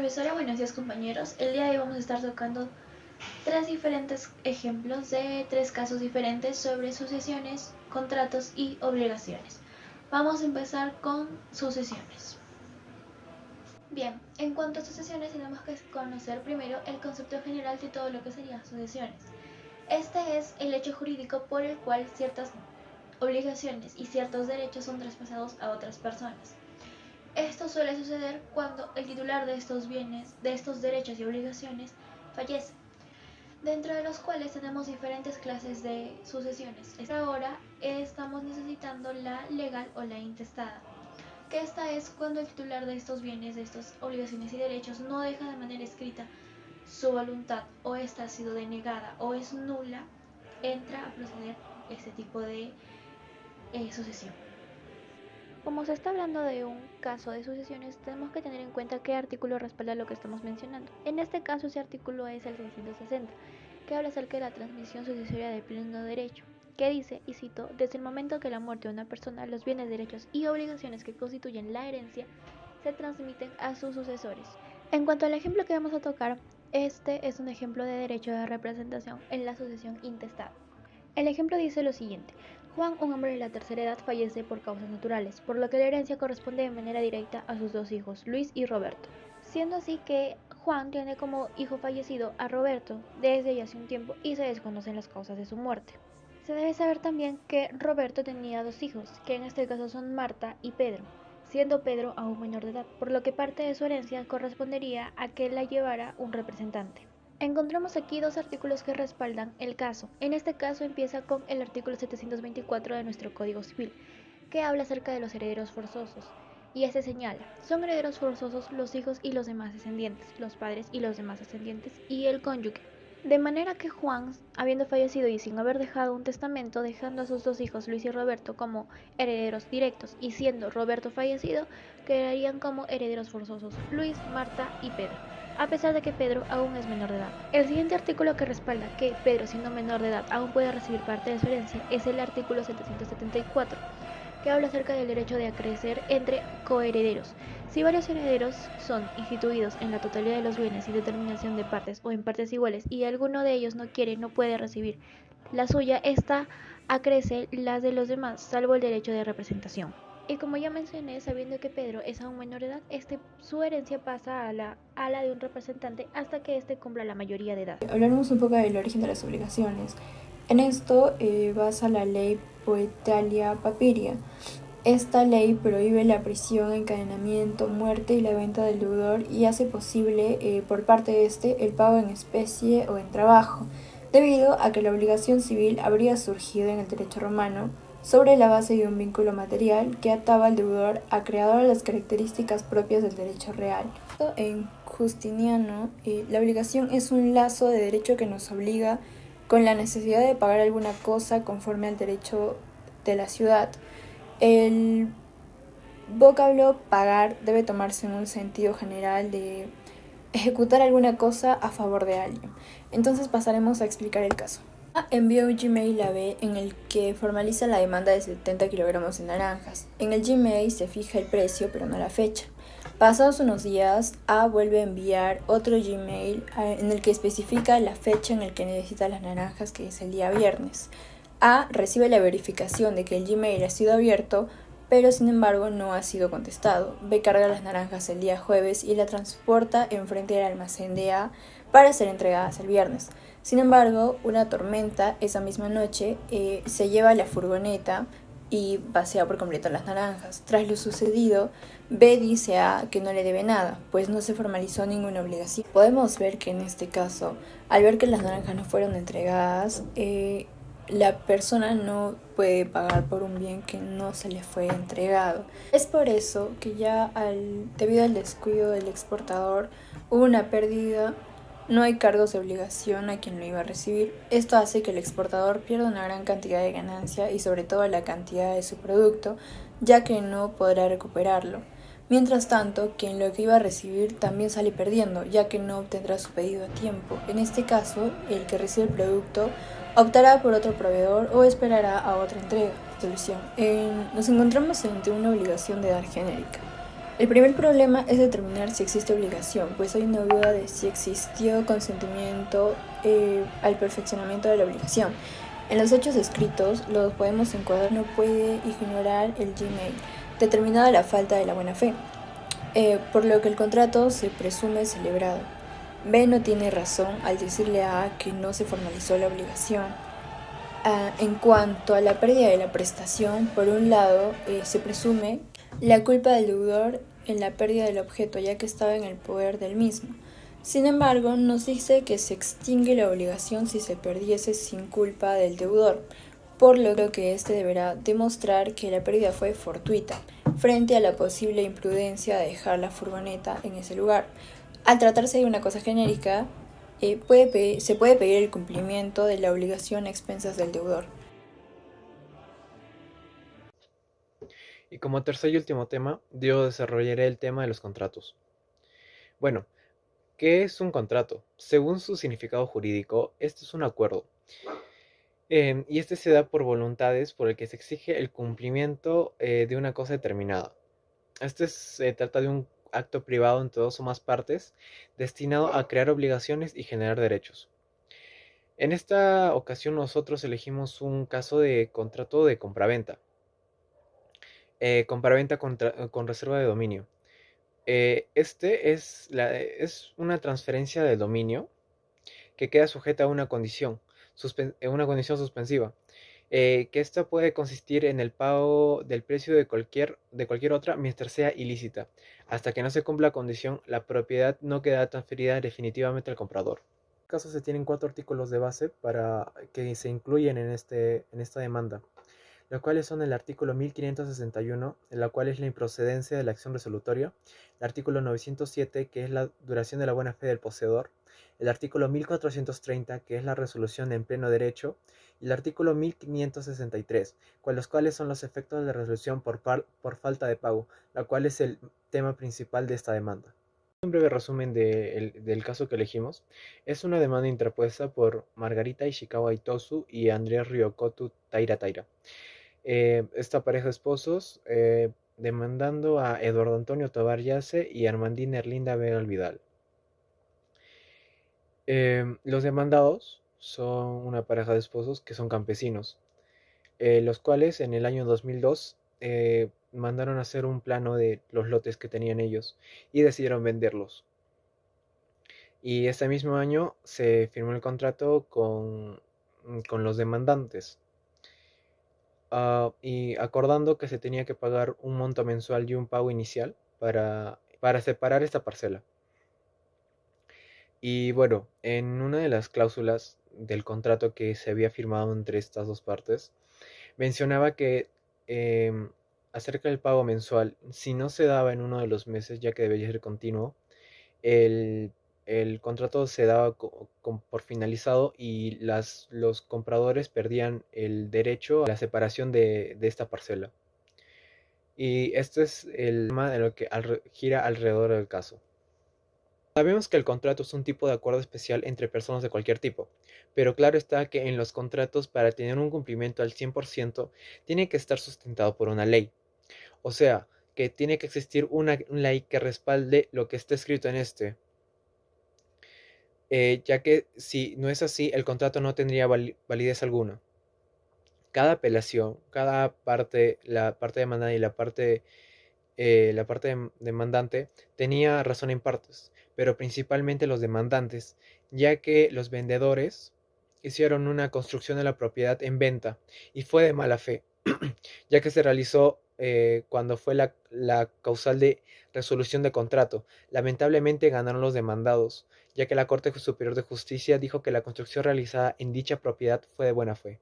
profesora, buenos días compañeros. El día de hoy vamos a estar tocando tres diferentes ejemplos de tres casos diferentes sobre sucesiones, contratos y obligaciones. Vamos a empezar con sucesiones. Bien, en cuanto a sucesiones tenemos que conocer primero el concepto general de todo lo que serían sucesiones. Este es el hecho jurídico por el cual ciertas obligaciones y ciertos derechos son traspasados a otras personas. Esto suele suceder cuando el titular de estos bienes, de estos derechos y obligaciones, fallece, dentro de los cuales tenemos diferentes clases de sucesiones. Ahora estamos necesitando la legal o la intestada, que esta es cuando el titular de estos bienes, de estas obligaciones y derechos no deja de manera escrita su voluntad, o esta ha sido denegada o es nula, entra a proceder este tipo de sucesión. Como se está hablando de un caso de sucesiones, tenemos que tener en cuenta qué artículo respalda lo que estamos mencionando. En este caso, ese artículo es el 660, que habla acerca de la transmisión sucesoria de pleno derecho, que dice, y cito, desde el momento que la muerte de una persona, los bienes, derechos y obligaciones que constituyen la herencia se transmiten a sus sucesores. En cuanto al ejemplo que vamos a tocar, este es un ejemplo de derecho de representación en la sucesión intestada. El ejemplo dice lo siguiente: Juan, un hombre de la tercera edad, fallece por causas naturales, por lo que la herencia corresponde de manera directa a sus dos hijos, Luis y Roberto. Siendo así que Juan tiene como hijo fallecido a Roberto desde ya hace un tiempo y se desconocen las causas de su muerte. Se debe saber también que Roberto tenía dos hijos, que en este caso son Marta y Pedro, siendo Pedro aún menor de edad, por lo que parte de su herencia correspondería a que la llevara un representante. Encontramos aquí dos artículos que respaldan el caso. En este caso empieza con el artículo 724 de nuestro Código Civil, que habla acerca de los herederos forzosos. Y este señala, son herederos forzosos los hijos y los demás descendientes, los padres y los demás ascendientes, y el cónyuge. De manera que Juan, habiendo fallecido y sin haber dejado un testamento, dejando a sus dos hijos Luis y Roberto como herederos directos, y siendo Roberto fallecido, quedarían como herederos forzosos Luis, Marta y Pedro, a pesar de que Pedro aún es menor de edad. El siguiente artículo que respalda que Pedro, siendo menor de edad, aún puede recibir parte de su herencia es el artículo 774, que habla acerca del derecho de acrecer entre coherederos. Si varios herederos son instituidos en la totalidad de los bienes y determinación de partes o en partes iguales y alguno de ellos no quiere, no puede recibir la suya, esta acrece las de los demás, salvo el derecho de representación. Y como ya mencioné, sabiendo que Pedro es aún menor de edad, su herencia pasa a la de un representante hasta que éste cumpla la mayoría de edad. Hablaremos un poco del origen de las obligaciones. En esto basa la ley Poetalia Papiria. Esta ley prohíbe la prisión, encadenamiento, muerte y la venta del deudor y hace posible por parte de este el pago en especie o en trabajo, debido a que la obligación civil habría surgido en el derecho romano sobre la base de un vínculo material que ataba al deudor acreedor a las características propias del derecho real. En Justiniano, la obligación es un lazo de derecho que nos obliga con la necesidad de pagar alguna cosa conforme al derecho de la ciudad. El vocablo pagar debe tomarse en un sentido general de ejecutar alguna cosa a favor de alguien. Entonces pasaremos a explicar el caso. A envió un Gmail a B en el que formaliza la demanda de 70 kilogramos de naranjas. En el Gmail se fija el precio pero no la fecha. Pasados unos días, A vuelve a enviar otro Gmail en el que especifica la fecha en la que necesita las naranjas, que es el día viernes. A recibe la verificación de que el Gmail ha sido abierto, pero sin embargo no ha sido contestado. B carga las naranjas el día jueves y la transporta enfrente del almacén de A para ser entregadas el viernes. Sin embargo, una tormenta esa misma noche se lleva la furgoneta y vacía por completo las naranjas. Tras lo sucedido, B dice a A que no le debe nada, pues no se formalizó ninguna obligación. Podemos ver que en este caso, al ver que las naranjas no fueron entregadas, la persona no puede pagar por un bien que no se le fue entregado. Es por eso que ya debido al descuido del exportador hubo una pérdida. No hay cargos de obligación a quien lo iba a recibir. Esto hace que el exportador pierda una gran cantidad de ganancia y sobre todo la cantidad de su producto, ya que no podrá recuperarlo. Mientras tanto, quien lo que iba a recibir también sale perdiendo, ya que no obtendrá su pedido a tiempo. En este caso, el que recibe el producto optará por otro proveedor o esperará a otra entrega. Solución. Nos encontramos ante una obligación de edad genérica. El primer problema es determinar si existe obligación, pues hay una duda de si existió consentimiento al perfeccionamiento de la obligación. En los hechos escritos, los podemos encuadrar no puede ignorar el Gmail, determinada la falta de la buena fe, por lo que el contrato se presume celebrado. B no tiene razón al decirle a A que no se formalizó la obligación. En cuanto a la pérdida de la prestación, por un lado, se presume la culpa del deudor en la pérdida del objeto, ya que estaba en el poder del mismo. Sin embargo, nos dice que se extingue la obligación si se perdiese sin culpa del deudor, por lo que éste deberá demostrar que la pérdida fue fortuita, frente a la posible imprudencia de dejar la furgoneta en ese lugar. Al tratarse de una cosa genérica, se puede pedir el cumplimiento de la obligación a expensas del deudor. Y como tercer y último tema, yo desarrollaré el tema de los contratos. Bueno, ¿qué es un contrato? Según su significado jurídico, este es un acuerdo. Y este se da por voluntades por el que se exige el cumplimiento de una cosa determinada. Se trata de un acto privado entre dos o más partes, destinado a crear obligaciones y generar derechos. En esta ocasión nosotros elegimos un caso de contrato de compraventa. Compraventa con reserva de dominio. Es una transferencia de dominio que queda sujeta a una condición suspensiva, que esta puede consistir en el pago del precio de cualquier otra mientras sea ilícita. Hasta que no se cumpla la condición, la propiedad no queda transferida definitivamente al comprador. En este caso se tienen 4 artículos de base para que se incluyen en esta demanda, los cuales son el artículo 1561, en la cual es la improcedencia de la acción resolutoria, el artículo 907, que es la duración de la buena fe del poseedor, el artículo 1430, que es la resolución en pleno derecho, y el artículo 1563, con los cuales son los efectos de la resolución por falta de pago, la cual es el tema principal de esta demanda. Un breve resumen del caso que elegimos. Es una demanda interpuesta por Margarita Ishikawa Itosu y Andrés Ryokoto Taira Taira. Esta pareja de esposos demandando a Eduardo Antonio Tobar Yace y Armandina Erlinda Vega Vidal. Los demandados son una pareja de esposos que son campesinos, los cuales en el año 2002 mandaron a hacer un plano de los lotes que tenían ellos y decidieron venderlos. Y este mismo año se firmó el contrato con los demandantes. Y acordando que se tenía que pagar un monto mensual y un pago inicial para separar esta parcela. Y bueno, en una de las cláusulas del contrato que se había firmado entre estas dos partes, mencionaba que acerca del pago mensual, si no se daba en uno de los meses, ya que debería ser continuo, el contrato se daba por finalizado y los compradores perdían el derecho a la separación de esta parcela. Y este es el tema de lo que gira alrededor del caso. Sabemos que el contrato es un tipo de acuerdo especial entre personas de cualquier tipo, pero claro está que en los contratos, para tener un cumplimiento al 100%, tiene que estar sustentado por una ley. O sea, que tiene que existir una ley que respalde lo que está escrito en este. Ya que si no es así, el contrato no tendría validez alguna. Cada apelación, cada parte, la parte demandada y la parte demandante, tenía razón en partes, pero principalmente los demandantes, ya que los vendedores hicieron una construcción de la propiedad en venta y fue de mala fe, ya que se realizó cuando fue la causal de resolución de contrato. Lamentablemente ganaron los demandados, ya que la Corte Superior de Justicia dijo que la construcción realizada en dicha propiedad fue de buena fe.